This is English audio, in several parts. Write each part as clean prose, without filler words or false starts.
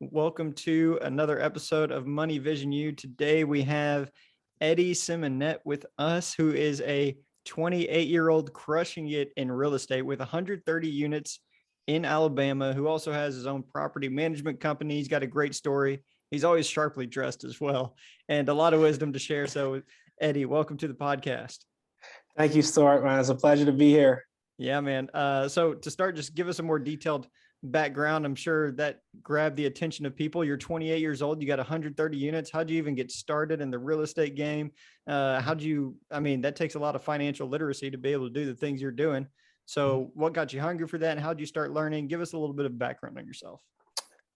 Welcome to another episode of Money Vision U. Today we have Eddie Symmonett with us, who is a 28-year-old crushing it in real estate with 130 units in Alabama, who also has his own property management company. He's got a great story. He's always sharply dressed as well, and a lot of wisdom to share. So, Eddie, welcome to the podcast. Thank you, Stuart, man. It's a pleasure to be here. Yeah, man. So to start, just give us a more detailed background. I'm sure that grabbed the attention of people. You're 28 years old. You got 130 units. How'd you even get started in the real estate game? That takes a lot of financial literacy to be able to do the things you're doing. So what got you hungry for that? And how'd you start learning? Give us a little bit of background on yourself.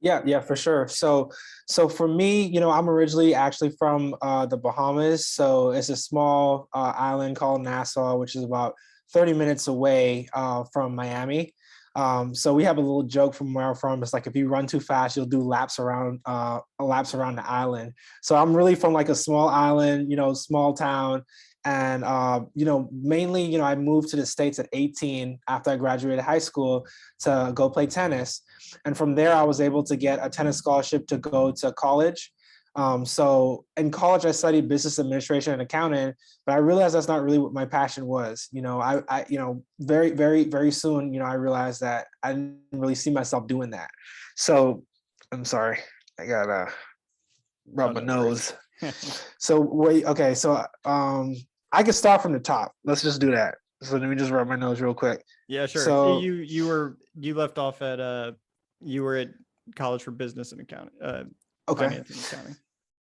Yeah, for sure. So for me, I'm originally actually from the Bahamas. So it's a small island called Nassau, which is about 30 minutes away from Miami. So we have a little joke from where I'm from. It's like if you run too fast, you'll do laps around the island. So I'm really from like a small island, small town. And, mainly, I moved to the States at 18 after I graduated high school to go play tennis. And from there, I was able to get a tennis scholarship to go to college. So in college, I studied business administration and accounting, but I realized that's not really what my passion was. Very, very, very soon, I realized that I didn't really see myself doing that. So I'm sorry, I gotta rub my nose. I can start from the top. Let's just do that. So let me just rub my nose real quick. Yeah, sure. So you left off at you were at college for business and accounting. Finance and accounting.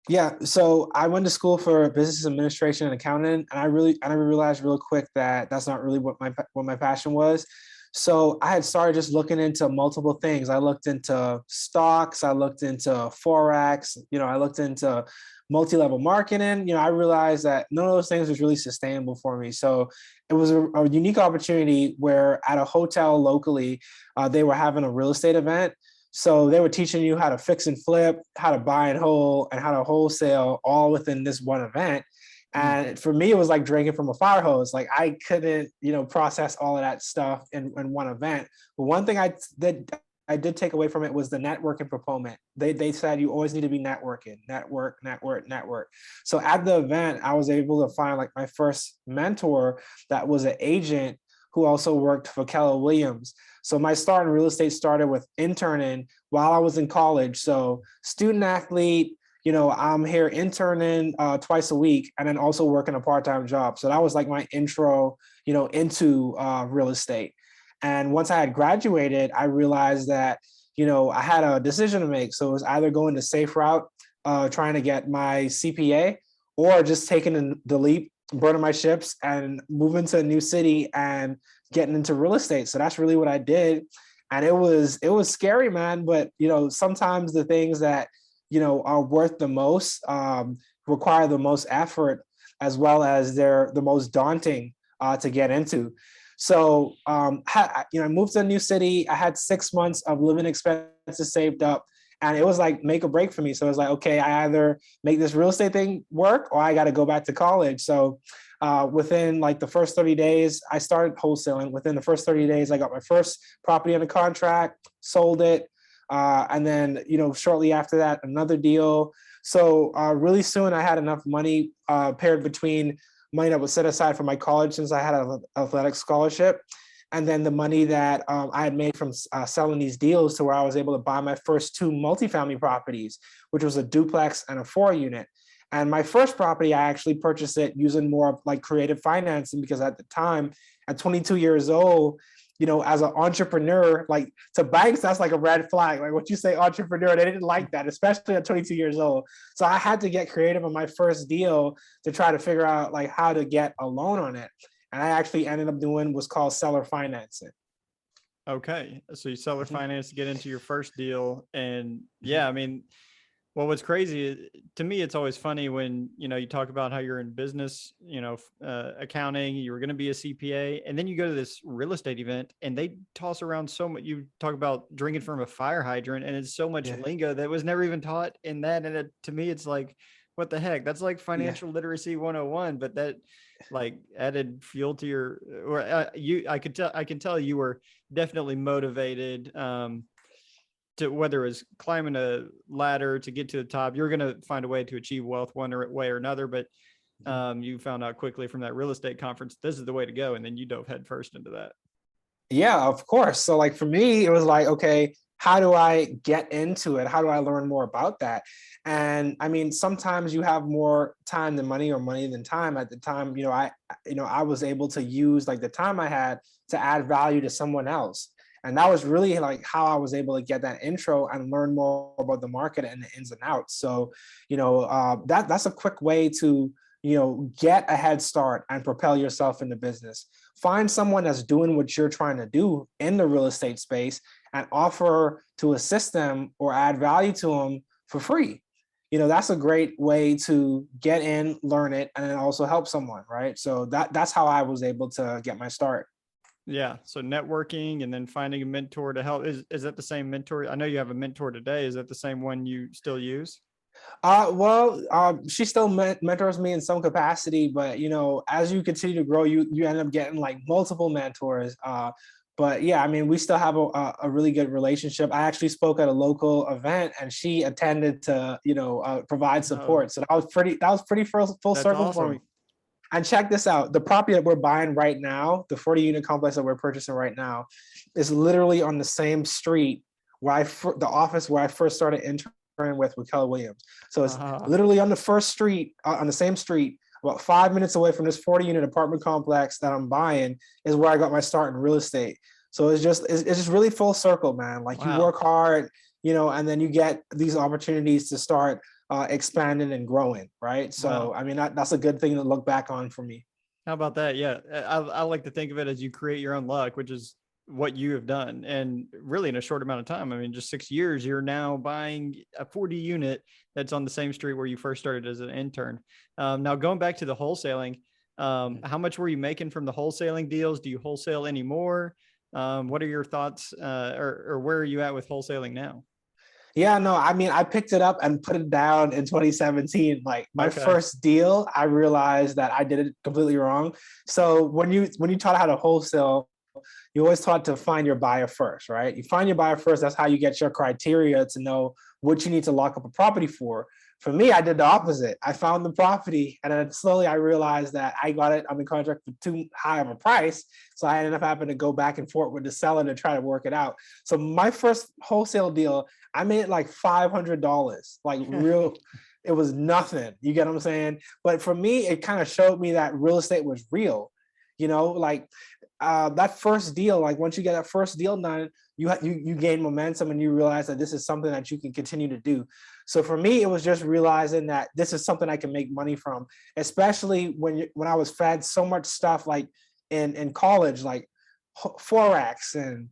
Yeah, so I went to school for business administration and accounting, and I realized real quick that that's not really what my passion was. So I had started just looking into multiple things. I looked into stocks, I looked into Forex, I looked into multi-level marketing. I realized that none of those things was really sustainable for me. So it was a unique opportunity where at a hotel locally, they were having a real estate event. So they were teaching you how to fix and flip, how to buy and hold, and how to wholesale all within this one event. And for me, it was like drinking from a fire hose. Like I couldn't, process all of that stuff in one event. But one thing I did take away from it was the networking proponent. They said you always need to be networking, network. So at the event, I was able to find like my first mentor that was an agent who also worked for Keller Williams. So my start in real estate started with interning while I was in college. So student athlete, I'm here interning twice a week and then also working a part-time job. So that was like my intro, into real estate. And once I had graduated, I realized that, I had a decision to make. So it was either going the safe route, trying to get my CPA, or just taking the leap, burning my ships and moving to a new city and getting into real estate. So that's really what I did. And it was scary, man. But, sometimes the things that, are worth the most require the most effort, as well as they're the most daunting to get into. So, I moved to a new city. I had 6 months of living expenses saved up, and it was like make or break for me. So it was like, okay, I either make this real estate thing work or I got to go back to college. So within like the first 30 days, I started wholesaling. Within the first 30 days, I got my first property under contract, sold it. And then, shortly after that, another deal. So really soon I had enough money paired between money that was set aside for my college since I had an athletic scholarship, and then the money that I had made from selling these deals to where I was able to buy my first 2 multifamily properties, which was a duplex and a 4-unit. And my first property, I actually purchased it using more of like creative financing, because at the time, at 22 years old, as an entrepreneur, like to banks, that's like a red flag. Like what you say, entrepreneur, they didn't like that, especially at 22 years old. So I had to get creative on my first deal to try to figure out like how to get a loan on it. And I actually ended up doing what's called seller financing. Okay. So you seller finance to get into your first deal. And yeah, well, what's crazy to me, it's always funny when, you talk about how you're in business, accounting, you were going to be a CPA, and then you go to this real estate event and they toss around so much. You talk about drinking from a fire hydrant, and it's so much lingo that was never even taught in that. And to me, it's like, what the heck? That's like financial literacy 101, but that like added fuel to I can tell you were definitely motivated. to, whether it's climbing a ladder to get to the top, you're going to find a way to achieve wealth one way or another. But you found out quickly from that real estate conference, this is the way to go. And then you dove headfirst into that. Yeah, of course. So like for me, it was like, okay, how do I get into it? How do I learn more about that? And I mean, sometimes you have more time than money or money than time. At the time, I was able to use like the time I had to add value to someone else. And that was really like how I was able to get that intro and learn more about the market and the ins and outs. So, that's a quick way to, get a head start and propel yourself in the business. Find someone that's doing what you're trying to do in the real estate space and offer to assist them or add value to them for free. That's a great way to get in, learn it, and then also help someone, right? So that's how I was able to get my start. Yeah. So networking and then finding a mentor to help. Is that the same mentor? I know you have a mentor today. Is that the same one you still use? She still mentors me in some capacity, but as you continue to grow, you end up getting like multiple mentors. But yeah, I mean, we still have a really good relationship. I actually spoke at a local event, and she attended to provide Oh, support. So that was pretty full that's circle for me. awesome. And check this out: the property that we're buying right now, the 40-unit complex that we're purchasing right now, is literally on the same street where the office where I first started interning with Keller Williams. So it's Uh, literally on the first street, on the same street, about 5 minutes away from this 40-unit apartment complex that I'm buying, is where I got my start in real estate. So it's just really full circle, man. Like you wow. work hard, and then you get these opportunities to start expanding and growing, right? So Wow. I mean, that's a good thing to look back on for me. How about that? Yeah. I like to think of it as you create your own luck, which is what you have done. And really in a short amount of time, I mean, just 6 years, you're now buying a 40 unit that's on the same street where you first started as an intern. Now going back to the wholesaling, how much were you making from the wholesaling deals? Do you wholesale anymore? What are your thoughts, or where are you at with wholesaling now? Yeah, no, I mean, I picked it up and put it down in 2017. Like my Okay. first deal, I realized that I did it completely wrong. So when you taught how to wholesale, you always taught to find your buyer first, right? You find your buyer first. That's how you get your criteria to know what you need to lock up a property for. For me, I did the opposite. I found the property, and then slowly I realized that I got it under contract for too high of a price. So I ended up having to go back and forth with the seller to try to work it out. So my first wholesale deal, I made like $500, like real. It was nothing. You get what I'm saying? But for me, it kind of showed me that real estate was real. Like that first deal, like once you get that first deal done, you gain momentum and you realize that this is something that you can continue to do. So for me, it was just realizing that this is something I can make money from, especially when I was fed so much stuff like in college, like forex and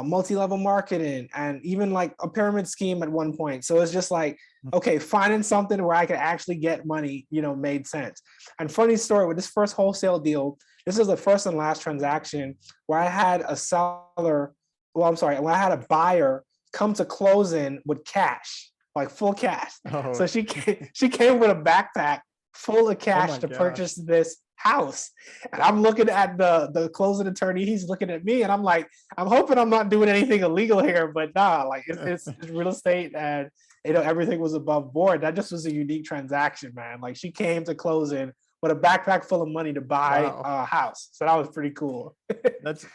multi-level marketing and even like a pyramid scheme at one point. So it's just like, okay, finding something where I could actually get money, made sense. And funny story with this first wholesale deal, this is the first and last transaction where I had a seller, well, I'm sorry, when I had a buyer come to closing with cash, like full cash. Oh, So she came with a backpack full of oh cash my to gosh. purchase this house. And I'm looking at the closing attorney, he's looking at me, and I'm like, I'm hoping I'm not doing anything illegal here, but nah, like it's real estate, and everything was above board. That just was a unique transaction, man. Like she came to closing with a backpack full of money to buy Wow. a house. So that was pretty cool. That's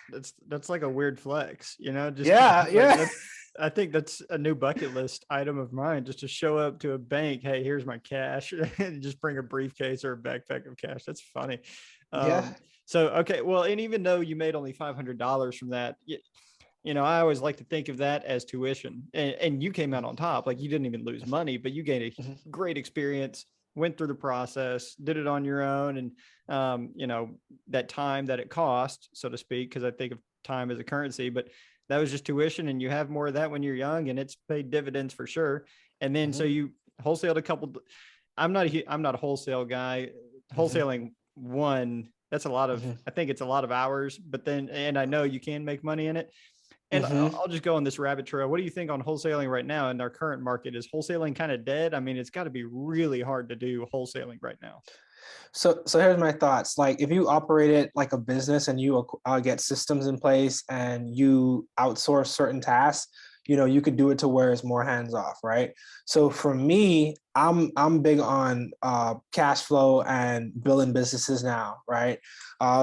like a weird flex, just Yeah, like yeah. that. I think that's a new bucket list item of mine, just to show up to a bank. Hey, here's my cash, and just bring a briefcase or a backpack of cash. That's funny. Yeah. So okay, well, and even though you made only $500 from that, I always like to think of that as tuition, and you came out on top. Like you didn't even lose money, but you gained a Mhm. great experience, went through the process, did it on your own, and that time that it cost, so to speak, because I think of time as a currency, but that was just tuition, and you have more of that when you're young, and it's paid dividends for sure. And then so Mhm. you wholesaled a couple. I'm not a wholesale guy. Mhm. Wholesaling one, that's a lot of. Mhm. I think it's a lot of hours, but then, and I know you can make money in it. And Mhm. I'll just go on this rabbit trail. What do you think on wholesaling right now in our current market? Is wholesaling kind of dead? I mean, it's got to be really hard to do wholesaling right now. So here's my thoughts. Like if you operate it like a business and you get systems in place and you outsource certain tasks, you could do it to where it's more hands off, right? So for me, I'm big on cash flow and building businesses now, right?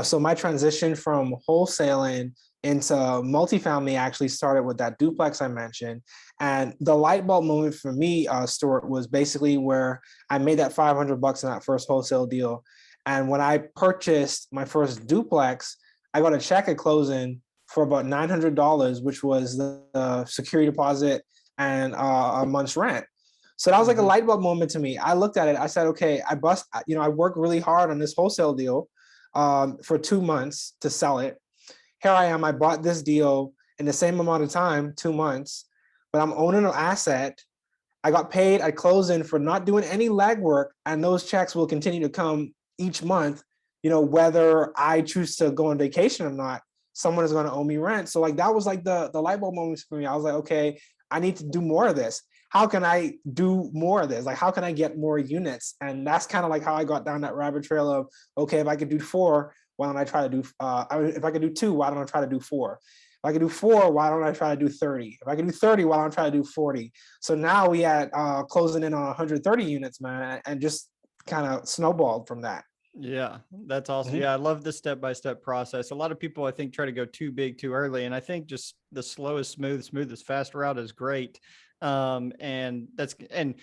So my transition from wholesaling into multifamily actually started with that duplex I mentioned. And the light bulb moment for me, Stuart, was basically where I made that $500 in that first wholesale deal. And when I purchased my first duplex, I got a check at closing for about $900, which was the security deposit and a month's rent. So that was like a Mhm. light bulb moment to me. I looked at it. I said, okay, I worked really hard on this wholesale deal for 2 months to sell it. Here I am. I bought this deal in the same amount of time, 2 months, but I'm owning an asset. I got paid at closing for not doing any legwork, and those checks will continue to come each month. Whether I choose to go on vacation or not, someone is going to owe me rent. So like that was like the light bulb moments for me. I was like, okay, I need to do more of this. How can I do more of this? Like, how can I get more units? And that's kind of like how I got down that rabbit trail of, okay, if I could do four, why don't I try to do? If I could do two, why don't I try to do four? If I could do four, why don't I try to do 30? If I can do 30, why don't I try to do 40? So now we at closing in on 130 units, man, and just kind of snowballed from that. Yeah, that's awesome. Mhm. Yeah, I love the step-by-step process. A lot of people, I think, try to go too big too early, and I think just the slowest, smoothest, fast route is great. And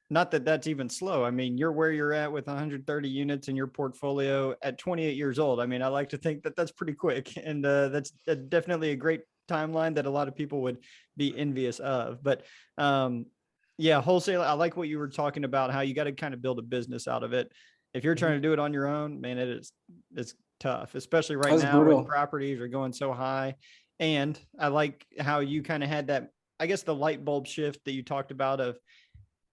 not that that's even slow. I mean, you're where you're at with 130 units in your portfolio at 28 years old. I mean, I like to think that that's pretty quick, and that's definitely a great timeline that a lot of people would be envious of. But yeah, wholesale. I like what you were talking about, how you got to kind of build a business out of it. If you're trying Mhm. to do it on your own, man, it's tough, especially right That's now when brutal. properties are going so high. And I like how you kind of had that, I guess, the light bulb shift that you talked about of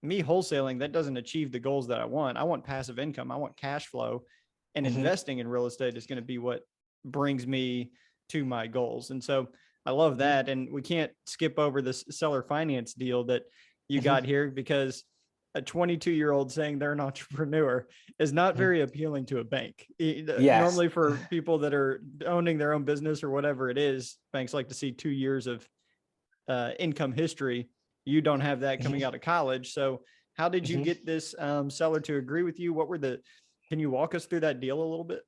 me wholesaling. That doesn't achieve the goals that I want. I want passive income. I want cash flow, and Mhm. investing in real estate is going to be what brings me to my goals. And so I love Mhm. that. And we can't skip over this seller finance deal that you got Mhm. here, because a 22-year-old saying they're an entrepreneur is not Mhm. very appealing to a bank. Yes. Normally, for people that are owning their own business or whatever it is, banks like to see 2 years of income history. You don't have that Mhm. coming out of college. So, how did you Mhm. get this seller to agree with you? Can you walk us through that deal a little bit?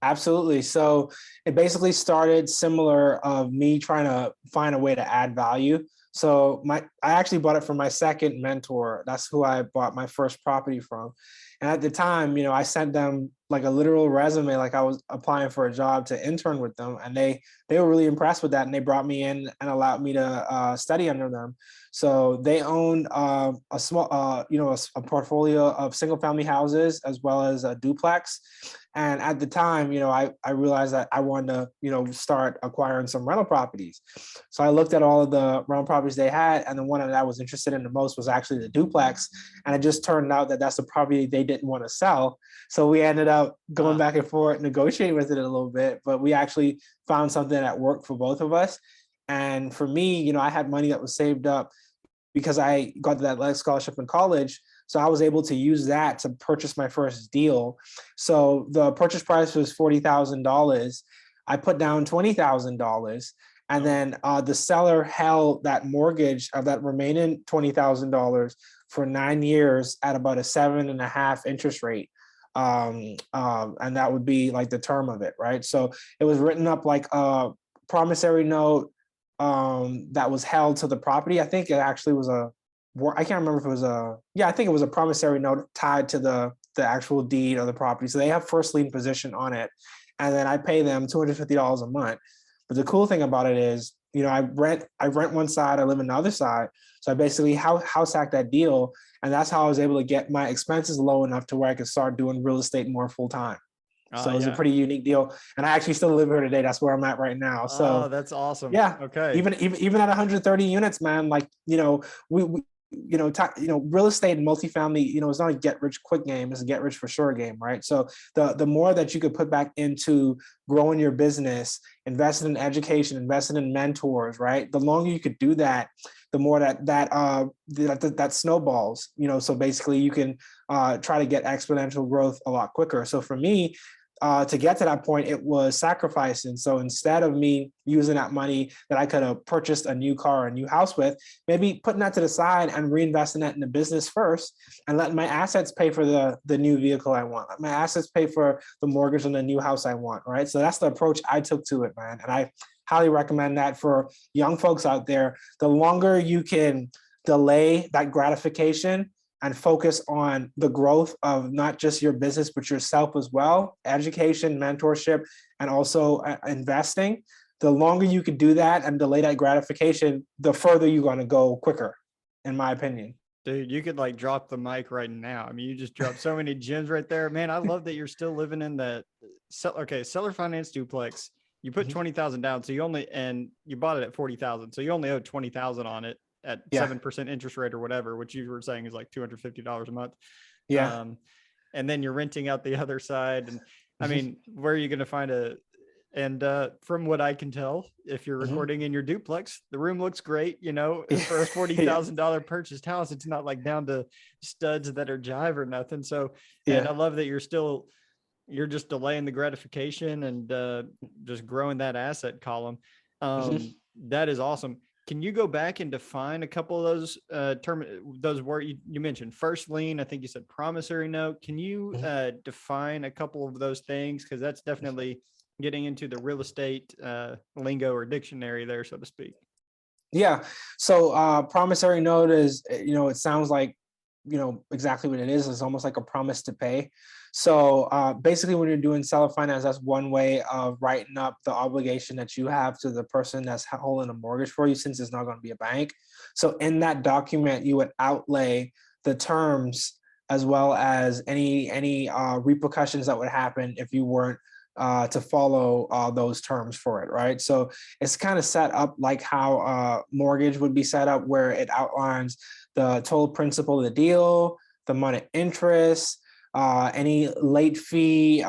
Absolutely. So it basically started similar of me trying to find a way to add value. So I actually bought it from my second mentor. That's who I bought my first property from. And at the time, I sent them like a literal resume, like I was applying for a job to intern with them, and they were really impressed with that, and they brought me in and allowed me to study under them. So they own a small, a portfolio of single family houses as well as a duplex. And at the time, I realized that I wanted to, start acquiring some rental properties. So I looked at all of the rental properties they had, and the one that I was interested in the most was actually the duplex. And it just turned out that that's the property they didn't want to sell. So we ended up going Ah, back and forth, negotiating with it a little bit, but we actually found something that worked for both of us. And for me, I had money that was saved up because I got that leg scholarship in college. So I was able to use that to purchase my first deal. So the purchase price was $40,000. I put down $20,000. And oh, then the seller held that mortgage of that remaining $20,000 for 9 years at about a 7.5 interest rate. And that would be like the term of it, right? So it was written up like a promissory note that was held to the property. I think it actually was I can't remember if it was I think it was a promissory note tied to the actual deed of the property. So they have first lien position on it. And then I pay them $250 a month. But the cool thing about it is, I rent one side, I live in the other side. So I basically house hack that deal. And that's how I was able to get my expenses low enough to where I could start doing real estate more full time. So it was a yeah. pretty unique deal. And I actually still live here today. That's where I'm at right now. Oh, So that's awesome. yeah, Okay. even at 130 units, man, like we real estate and multifamily, it's not a get rich quick game, it's a get rich for sure game, right? So the more that you could put back into growing your business, investing in education, investing in mentors, right? The longer you could do that, the more that snowballs, so basically you can try to get exponential growth a lot quicker. So for me, to get to that point, it was sacrificing. So instead of me using that money that I could have purchased a new car or a new house with, maybe putting that to the side and reinvesting that in the business first and letting my assets pay for the new vehicle I want. Let my assets pay for the mortgage on the new house I want, right? So that's the approach I took to it, man. And I highly recommend that for young folks out there. The longer you can delay that gratification and focus on the growth of not just your business, but yourself as well, education, mentorship, and also investing. The longer you can do that and delay that gratification, the further you're going to go quicker, in my opinion. Dude, you could like drop the mic right now. I mean, you just dropped so many gems right there, man. I love that you're still living in that. Seller finance duplex. You put 20,000 down, so you bought it at 40,000, so you only owe 20,000 on it at 7% interest rate or whatever, which you were saying is like $250 a month. Yeah. And then you're renting out the other side. And I mean, where are you going to find from what I can tell, if you're recording in your duplex, the room looks great, for a $40,000 purchased house, it's not like down to studs that are jive or nothing. So, and I love that you're just delaying the gratification and just growing that asset column. That is awesome. Can you go back and define a couple of those words you mentioned? First lien, I think you said promissory note. Can you define a couple of those things? Because that's definitely getting into the real estate lingo or dictionary there, so to speak. Yeah. So promissory note is, it sounds like, exactly what it is. It's almost like a promise to pay. So basically when you're doing seller finance, that's one way of writing up the obligation that you have to the person that's holding a mortgage for you, since it's not going to be a bank. So in that document, you would outlay the terms as well as any repercussions that would happen if you weren't to follow those terms for it, right? So it's kind of set up like how a mortgage would be set up, where it outlines the total principal of the deal, the amount of interest, any late fee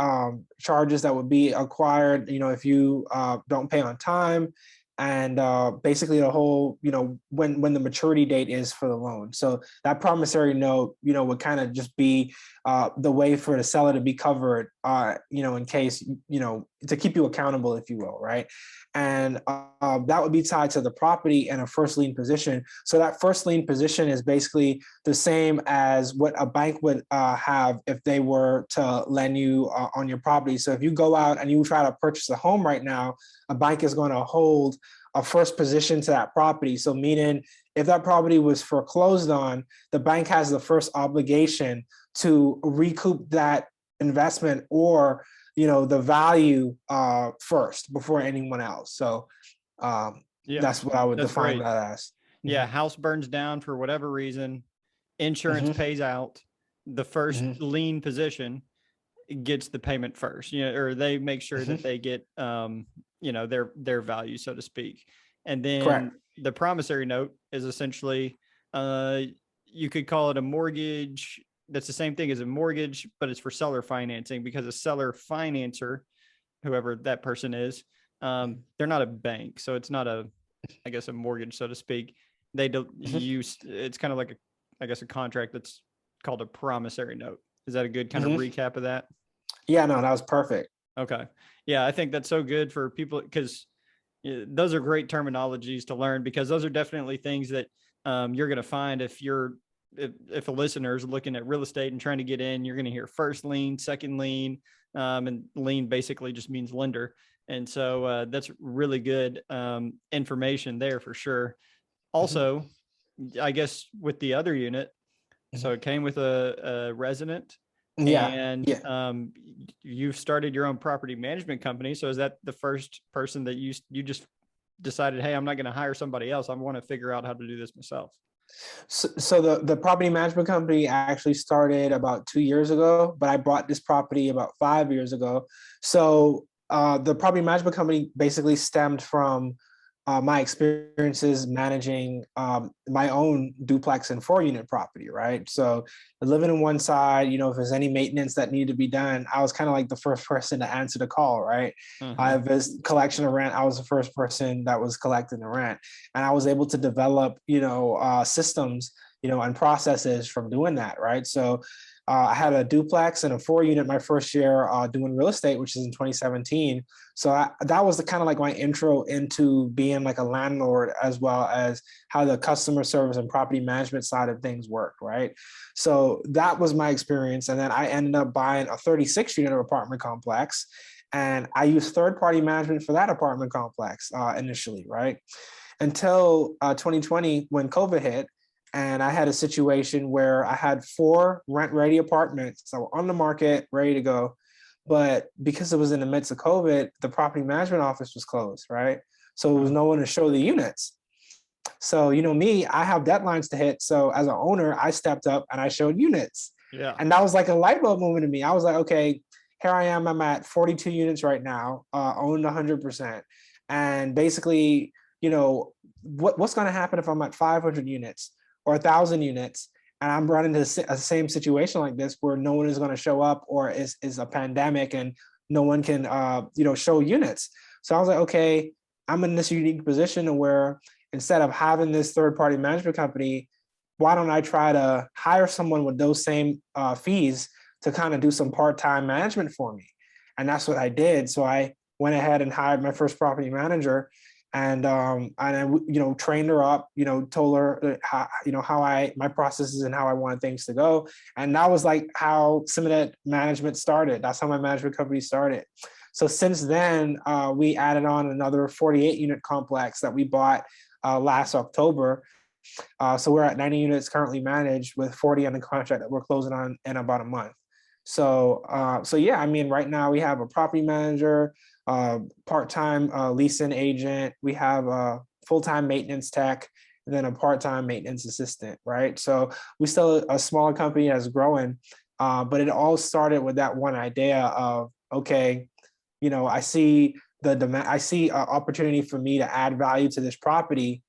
charges that would be acquired, if you don't pay on time, and basically the whole, when the maturity date is for the loan. So that promissory note, would kind of just be the way for the seller to be covered, in case, to keep you accountable, if you will, right? And that would be tied to the property and a first lien position. So that first lien position is basically the same as what a bank would have if they were to lend you on your property. So if you go out and you try to purchase a home right now, a bank is going to hold a first position to that property. So meaning if that property was foreclosed on, the bank has the first obligation to recoup that investment or the value first before anyone else. So that's what I would define that as. Yeah, house burns down for whatever reason, insurance pays out, the first lien position gets the payment first, or they make sure that they get their value, so to speak. And then the promissory note is essentially you could call it a mortgage. That's the same thing as a mortgage, but it's for seller financing, because a seller financer, whoever that person is, they're not a bank. So it's not a mortgage, so to speak. They don't use, it's kind of like a contract that's called a promissory note. Is that a good kind of recap of that? Yeah, no, that was perfect. Okay. Yeah, I think that's so good for people, because those are great terminologies to learn, because those are definitely things that you're going to find if a listener is looking at real estate and trying to get in. You're going to hear first lien, second lien, and lien basically just means lender. And so that's really good information there for sure. Also, I guess with the other unit, so it came with a resident. And you've started your own property management company. So is that the first person that you just decided, hey, I'm not going to hire somebody else, I want to figure out how to do this myself? So the property management company actually started about 2 years ago, but I bought this property about 5 years ago. So the property management company basically stemmed from my experiences managing my own duplex and 4-unit property, right? So living in one side, if there's any maintenance that needed to be done, I was kind of like the first person to answer the call, right? If there's collection of rent, I was the first person that was collecting the rent. And I was able to develop, systems, and processes from doing that, right? So I had a duplex and a 4-unit my first year doing real estate, which is in 2017. So that was the kind of like my intro into being like a landlord, as well as how the customer service and property management side of things worked, right? So that was my experience. And then I ended up buying a 36-unit apartment complex. And I used third-party management for that apartment complex initially, right? Until 2020 when COVID hit. And I had a situation where I had 4 rent-ready apartments that were on the market, ready to go. But because it was in the midst of COVID, the property management office was closed, right? So there was no one to show the units. So, me, I have deadlines to hit. So as an owner, I stepped up and I showed units. Yeah. And that was like a light bulb moment to me. I was like, okay, here I am. I'm at 42 units right now, owned 100%. And basically, what's going to happen if I'm at 500 units? Or 1,000 units, and I'm running into a same situation like this where no one is going to show up, or is a pandemic and no one can, show units. So I was like, okay, I'm in this unique position where instead of having this third-party management company, why don't I try to hire someone with those same fees to kind of do some part-time management for me? And that's what I did. So I went ahead and hired my first property manager. And I trained her up, told her how my processes and how I wanted things to go. And that was like how Symmonett management started. That's how my management company started. So since then, we added on another 48-unit complex that we bought last October. So we're at 90 units currently managed, with 40 on the contract that we're closing on in about a month. So yeah, I mean, right now we have a property manager, part-time leasing agent. We have a full-time maintenance tech, and then a part-time maintenance assistant, right? So we still a smaller company that's growing, but it all started with that one idea of, okay, I see the demand, I see an opportunity for me to add value to this property.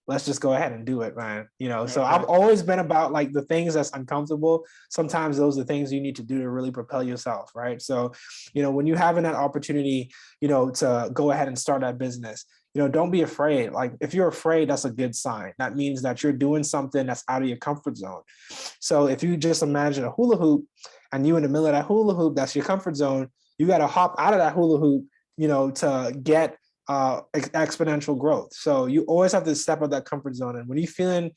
Let's just go ahead and do it, man. So I've always been about like the things that's uncomfortable. Sometimes those are things you need to do to really propel yourself, right? So, when you're having that opportunity, to go ahead and start that business, don't be afraid. Like if you're afraid, that's a good sign. That means that you're doing something that's out of your comfort zone. So if you just imagine a hula hoop and you in the middle of that hula hoop, that's your comfort zone. You got to hop out of that hula hoop, to get exponential growth. So you always have to step out that comfort zone. And when you're feeling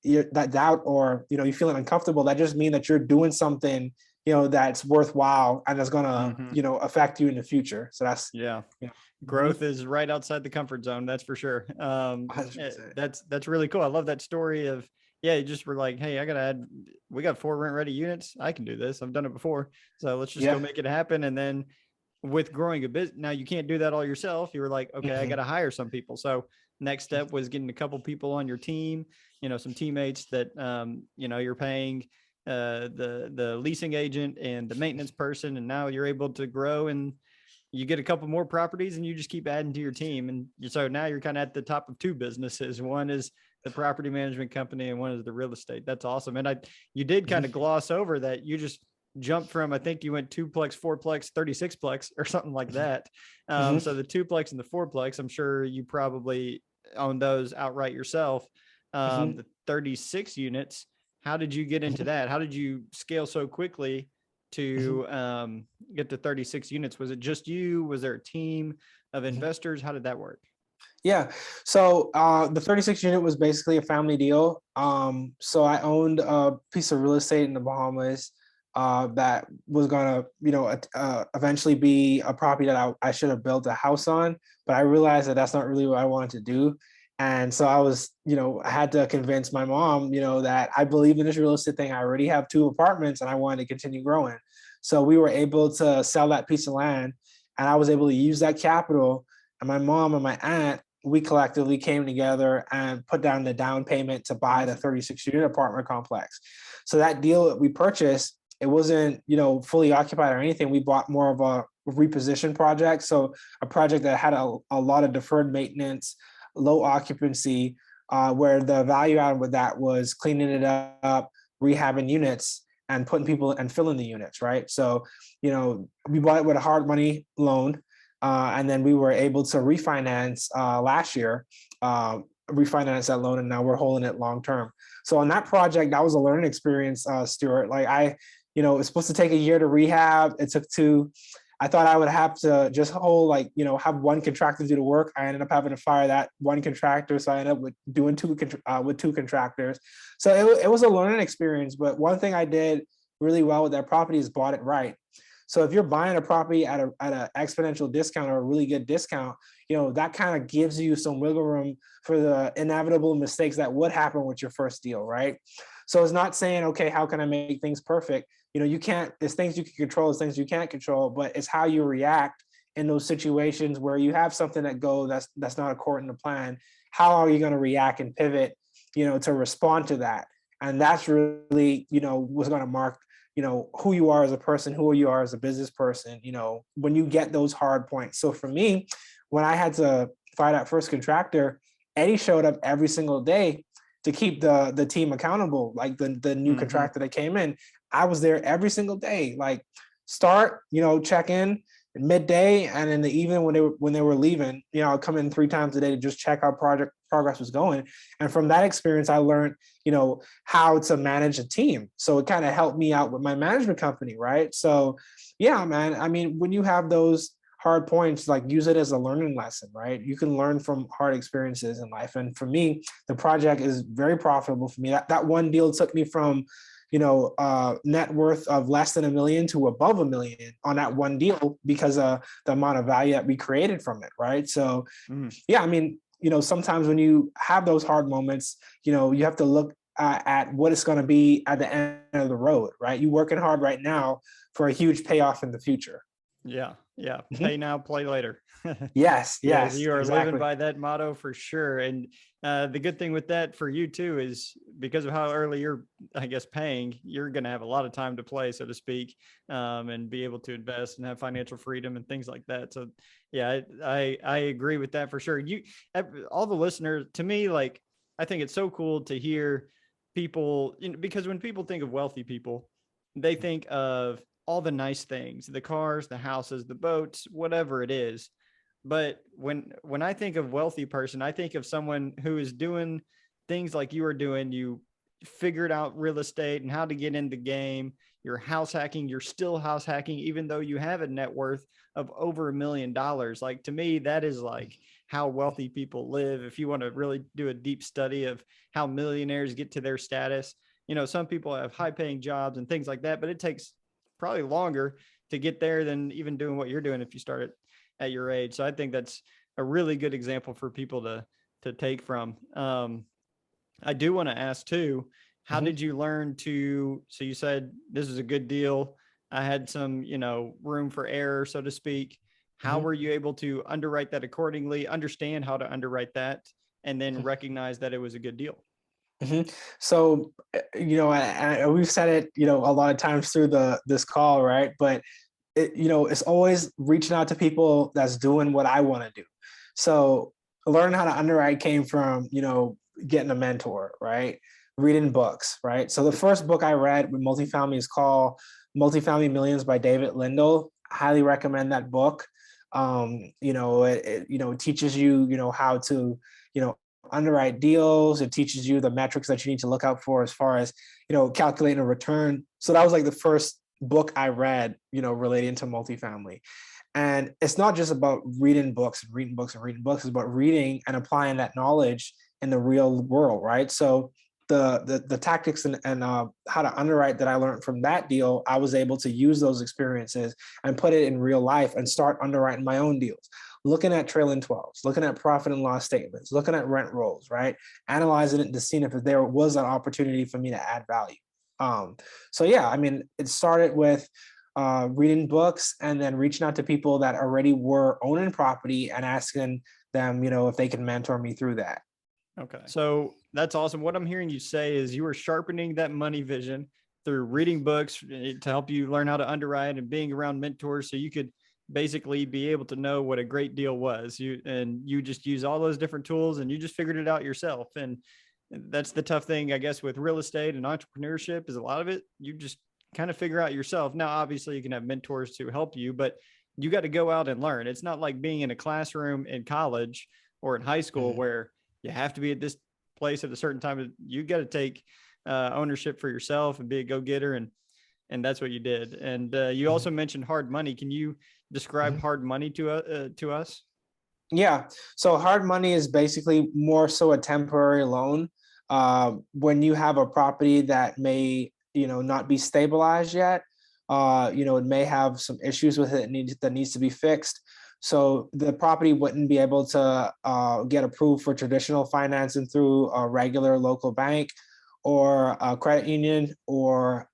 that doubt, or you're feeling uncomfortable, that just means that you're doing something that's worthwhile and that's gonna affect you in the future. So that's growth is right outside the comfort zone, that's for sure. That's really cool. I love that story of you just were like, hey, we got 4 rent ready units, I can do this, I've done it before, so let's just go make it happen. And then with growing a business, now you can't do that all yourself. You were like, okay, I got to hire some people. So next step was getting a couple people on your team, some teammates that, you're paying the leasing agent and the maintenance person. And now you're able to grow, and you get a couple more properties, and you just keep adding to your team. And so now you're kind of at the top of 2 businesses. One is the property management company, and one is the real estate. That's awesome. And you did kind of gloss over that. You just jumped from, I think you went 2-plex, 4-plex, 36-plex or something like that. So the 2-plex and the 4-plex, I'm sure you probably own those outright yourself. The 36 units, how did you get into that? How did you scale so quickly to get to 36 units? Was it just you? Was there a team of investors? How did that work? Yeah. So the 36 unit was basically a family deal. So I owned a piece of real estate in the Bahamas that was going to, eventually be a property that I should have built a house on, but I realized that that's not really what I wanted to do. And so I was, I had to convince my mom, that I believe in this real estate thing. I already have 2 apartments and I wanted to continue growing. So we were able to sell that piece of land, and I was able to use that capital. And my mom and my aunt, we collectively came together and put down the down payment to buy the 36-unit apartment complex. So that deal that we purchased, it wasn't, fully occupied or anything. We bought more of a reposition project. So a project that had a lot of deferred maintenance, low occupancy, where the value add with that was cleaning it up, rehabbing units, and putting people and filling the units, right? So, we bought it with a hard money loan, and then we were able to refinance last year, refinance that loan, and now we're holding it long term. So on that project, that was a learning experience, Stuart. Like it was supposed to take a year to rehab. It took two. I thought I would have to just hold, like, have one contractor do the work. I ended up having to fire that one contractor. So I ended up with doing with two contractors. So it was a learning experience. But one thing I did really well with that property is bought it right. So if you're buying a property at an exponential discount or a really good discount, that kind of gives you some wiggle room for the inevitable mistakes that would happen with your first deal, right? So it's not saying, okay, how can I make things perfect? You can't, there's things you can control, there's things you can't control, but it's how you react in those situations where you have something that's not according to plan. How are you going to react and pivot, to respond to that? And that's really, what's going to mark, who you are as a person, who you are as a business person, when you get those hard points. So for me, when I had to fire that first contractor, Eddie showed up every single day to keep the team accountable. Like the new contractor that came in, I was there every single day, like start, check in midday, and in the evening when they were leaving, I'd come in 3 times a day to just check how project progress was going. And from that experience, I learned, how to manage a team. So it kind of helped me out with my management company, right? So yeah, man. I mean, when you have those hard points, like, use it as a learning lesson, right? You can learn from hard experiences in life. And for me, the project is very profitable for me. That one deal took me from net worth of less than $1 million to above $1 million on that one deal because of the amount of value that we created from it, right? So yeah, I mean, sometimes when you have those hard moments, you have to look at what it's going to be at the end of the road, right? You're working hard right now for a huge payoff in the future. Yeah. Pay now, play later. Yes. You are exactly. living by that motto for sure. And the good thing with that for you too is because of how early you're, I guess, paying, you're going to have a lot of time to play, so to speak, and be able to invest and have financial freedom and things like that. So yeah, I agree with that for sure. All the listeners, to me, like, I think it's so cool to hear people, because when people think of wealthy people, they think of all the nice things, the cars, the houses, the boats, whatever it is. But when I think of wealthy person, I think of someone who is doing things like you are doing. You figured out real estate and how to get in the game. You're house hacking. You're still house hacking, even though you have a net worth of over $1 million. Like, to me, that is like how wealthy people live. If you want to really do a deep study of how millionaires get to their status, some people have high paying jobs and things like that, but it takes probably longer to get there than even doing what you're doing if you start at your age. So I think that's a really good example for people to take from. I do want to ask too, how did you learn so you said this is a good deal. I had some, room for error, so to speak. How were you able to underwrite that accordingly, understand how to underwrite that, and then recognize that it was a good deal? So, we've said it, a lot of times through this call, right? But it's always reaching out to people that's doing what I want to do. So learning how to underwrite came from, getting a mentor, right? Reading books, right? So the first book I read with multifamily is called Multifamily Millions by David Lindell. I highly recommend that book. It teaches you, how to, underwrite deals. It teaches you the metrics that you need to look out for as far as, calculating a return. So that was like the first book I read, relating to multifamily. And it's not just about reading books and reading books and reading books. It's about reading and applying that knowledge in the real world, right? So the tactics and how to underwrite that I learned from that deal, I was able to use those experiences and put it in real life and start underwriting my own deals. Looking at trailing 12s, looking at profit and loss statements, looking at rent rolls, right? Analyzing it to see if there was an opportunity for me to add value. So yeah, I mean, it started with reading books and then reaching out to people that already were owning property and asking them, if they can mentor me through that. Okay. So that's awesome. What I'm hearing you say is you were sharpening that money vision through reading books to help you learn how to underwrite and being around mentors so you could basically be able to know what a great deal was. You just use all those different tools and you just figured it out yourself. And that's the tough thing, I guess, with real estate and entrepreneurship, is a lot of it you just kind of figure out yourself. Now, obviously, you can have mentors to help you, but you got to go out and learn. It's not like being in a classroom in college or in high school where you have to be at this place at a certain time. You got to take ownership for yourself and be a go-getter. And that's what you did. And you also mentioned hard money. Can you describe hard money to us? Yeah. So hard money is basically more so a temporary loan. When you have a property that may, not be stabilized yet, it may have some issues with it that needs to be fixed. So the property wouldn't be able to get approved for traditional financing through a regular local bank or a credit union or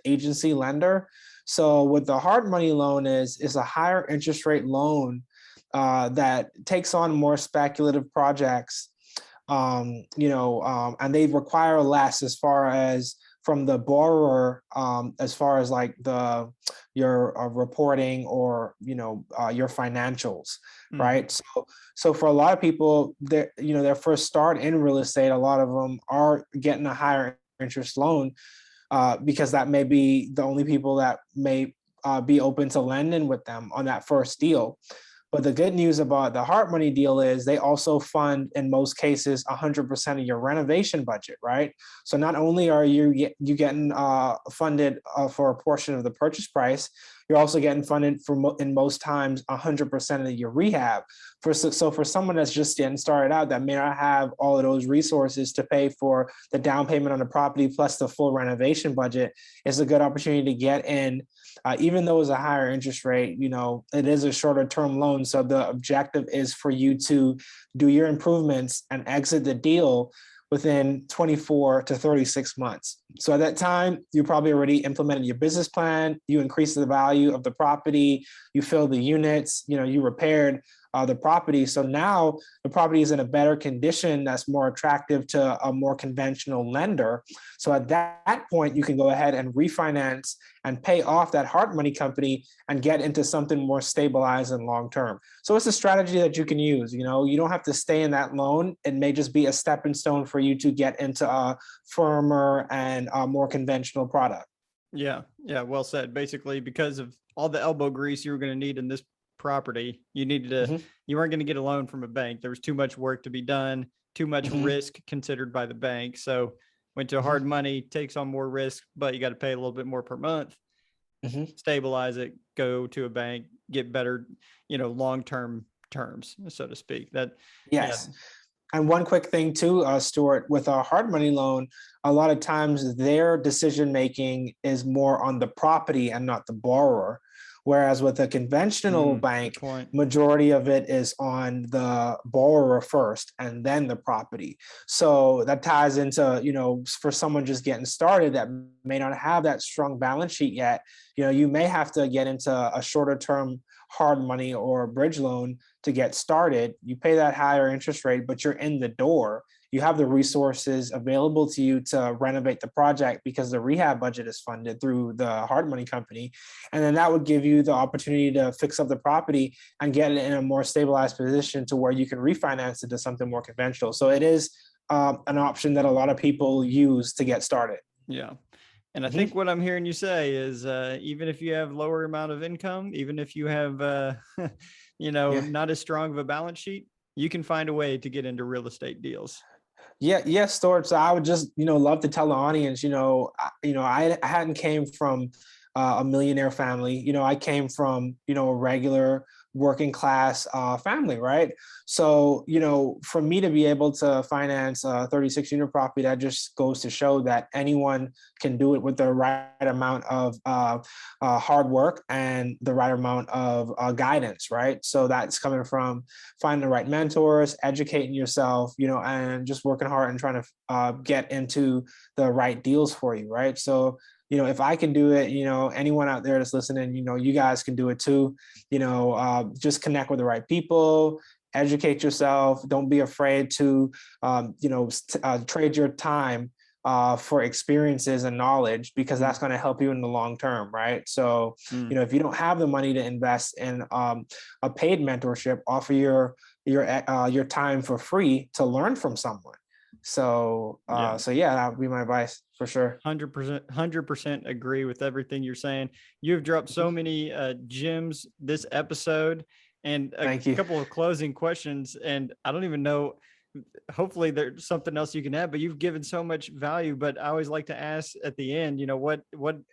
agency lender. So what the hard money loan is a higher interest rate loan that takes on more speculative projects, and they require less as far as from the borrower, as far as like your reporting or your financials, right? So for a lot of people, their first start in real estate, a lot of them are getting a higher interest loan because that may be the only people that may be open to lending with them on that first deal. But the good news about the hard money deal is they also fund, in most cases, 100% of your renovation budget, right? So not only are you getting funded for a portion of the purchase price, you're also getting funded in most times 100% of your rehab. So for someone that's just getting started out that may not have all of those resources to pay for the down payment on the property plus the full renovation budget, it's a good opportunity to get in. Even though it's a higher interest rate, it is a shorter term loan. So the objective is for you to do your improvements and exit the deal within 24 to 36 months. So at that time, you probably already implemented your business plan, you increased the value of the property, you filled the units, you repaired the property. So now the property is in a better condition that's more attractive to a more conventional lender. So at that point, you can go ahead and refinance and pay off that hard money company and get into something more stabilized and long-term. So it's a strategy that you can use. You don't have to stay in that loan. It may just be a stepping stone for you to get into a firmer and a more conventional product. Yeah. Well said. Basically, because of all the elbow grease you were going to need in this property, you weren't going to get a loan from a bank. There was too much work to be done, too much risk considered by the bank. So went to hard money, takes on more risk, but you got to pay a little bit more per month, stabilize it, go to a bank, get better, long-term terms, so to speak. Yes. And one quick thing too, Stuart, with a hard money loan, a lot of times their decision-making is more on the property and not the borrower. Whereas with a conventional bank, majority of it is on the borrower first and then the property. So that ties into, for someone just getting started that may not have that strong balance sheet yet, you may have to get into a shorter term hard money or bridge loan to get started. You pay that higher interest rate, but you're in the door. You have the resources available to you to renovate the project because the rehab budget is funded through the hard money company. And then that would give you the opportunity to fix up the property and get it in a more stabilized position to where you can refinance it to something more conventional. So it is an option that a lot of people use to get started. Yeah. And I think what I'm hearing you say is even if you have lower amount of income, even if you have, not as strong of a balance sheet, you can find a way to get into real estate deals. Yes, Stuart. So I would just, love to tell the audience, I hadn't came from a millionaire family. I came from, a regular working class family, right? So, for me to be able to finance a 36 unit property, that just goes to show that anyone can do it with the right amount of hard work and the right amount of guidance, right? So that's coming from finding the right mentors, educating yourself, and just working hard and trying to get into the right deals for you, right? So, if I can do it, anyone out there that's listening, you guys can do it too. Just connect with the right people, educate yourself. Don't be afraid to, trade your time for experiences and knowledge, because that's going to help you in the long term, right? So, if you don't have the money to invest in a paid mentorship, offer your time for free to learn from someone. So, so yeah, that would be my advice for sure. 100% agree with everything you're saying. You've dropped so many gems this episode, and Thank you. couple of closing questions. And I don't even know, hopefully there's something else you can add, but you've given so much value. But I always like to ask at the end, what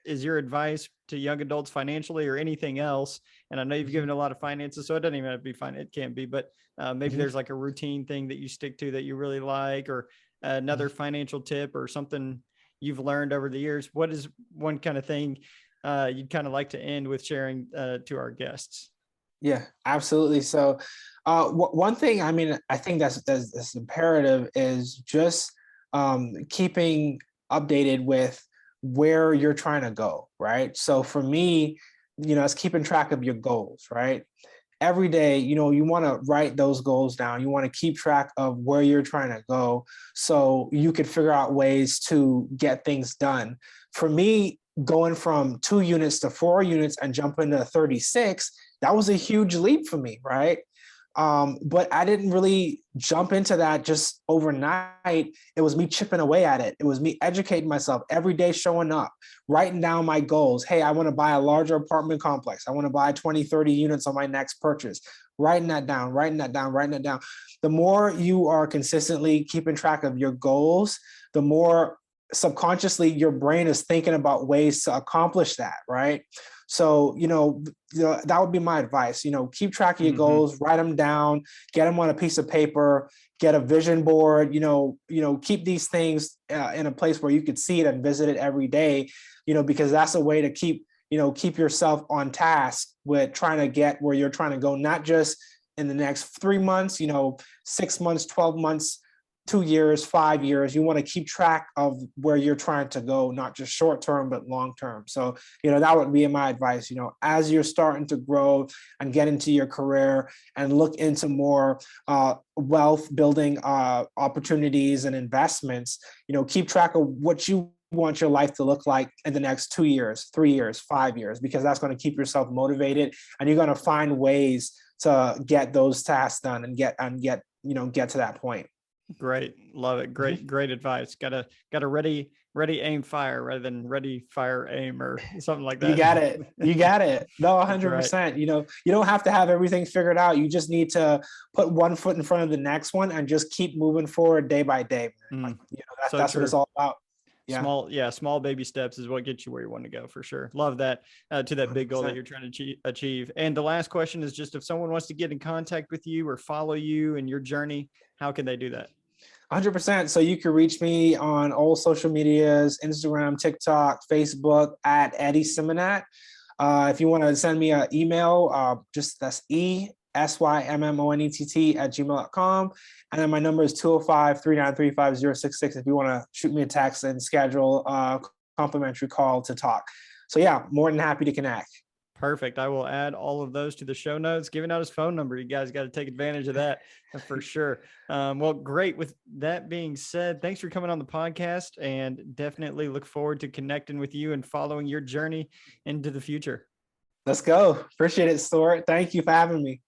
is your advice to young adults financially or anything else? And I know you've given a lot of finances, so it doesn't even have to be fine. It can be, but maybe there's like a routine thing that you stick to that you really like, or another financial tip or something you've learned over the years. What is one kind of thing you'd kind of like to end with sharing to our guests? Yeah, absolutely. So one thing, I think that's imperative is just keeping updated with where you're trying to go, right? So for me, it's keeping track of your goals, right? Every day, you want to write those goals down. You want to keep track of where you're trying to go so you could figure out ways to get things done. For me, going from 2 units to 4 units and jumping to 36, that was a huge leap for me, right? But I didn't really jump into that just overnight. It was me chipping away at it. It was me educating myself every day, showing up, writing down my goals. Hey, I want to buy a larger apartment complex. I want to buy 20, 30 units on my next purchase. Writing that down, writing that down, writing that down. The more you are consistently keeping track of your goals, the more subconsciously your brain is thinking about ways to accomplish that, right? So, that would be my advice. Keep track of your goals, write them down, get them on a piece of paper, get a vision board, keep these things in a place where you could see it and visit it every day, because that's a way to keep yourself on task with trying to get where you're trying to go, not just in the next 3 months, 6 months, 12 months, 2 years, 5 years. You want to keep track of where you're trying to go, not just short term, but long term. So, that would be my advice, as you're starting to grow and get into your career and look into more wealth building opportunities and investments, keep track of what you want your life to look like in the next 2 years, 3 years, 5 years, because that's going to keep yourself motivated, and you're going to find ways to get those tasks done and get to that point. Great. Love it. Great advice. Gotta ready, aim, fire rather than ready, fire, aim, or something like that. You got it. You got it. No, 100%. Right. You don't have to have everything figured out. You just need to put one foot in front of the next one and just keep moving forward day by day. That's what it's all about. Yeah. Small baby steps is what gets you where you want to go, for sure. Love that, to that big goal that you're trying to achieve. And the last question is just, if someone wants to get in contact with you or follow you and your journey, how can they do that? 100%. So you can reach me on all social medias, Instagram, TikTok, Facebook at Eddie Symmonett. If you want to send me an email, that's ESYMMONETT@gmail.com. And then my number is 205-393-5066 if you want to shoot me a text and schedule a complimentary call to talk. So yeah, more than happy to connect. Perfect. I will add all of those to the show notes. Giving out his phone number. You guys got to take advantage of that for sure. Well, great. With that being said, thanks for coming on the podcast, and definitely look forward to connecting with you and following your journey into the future. Let's go. Appreciate it, Stuart. Thank you for having me.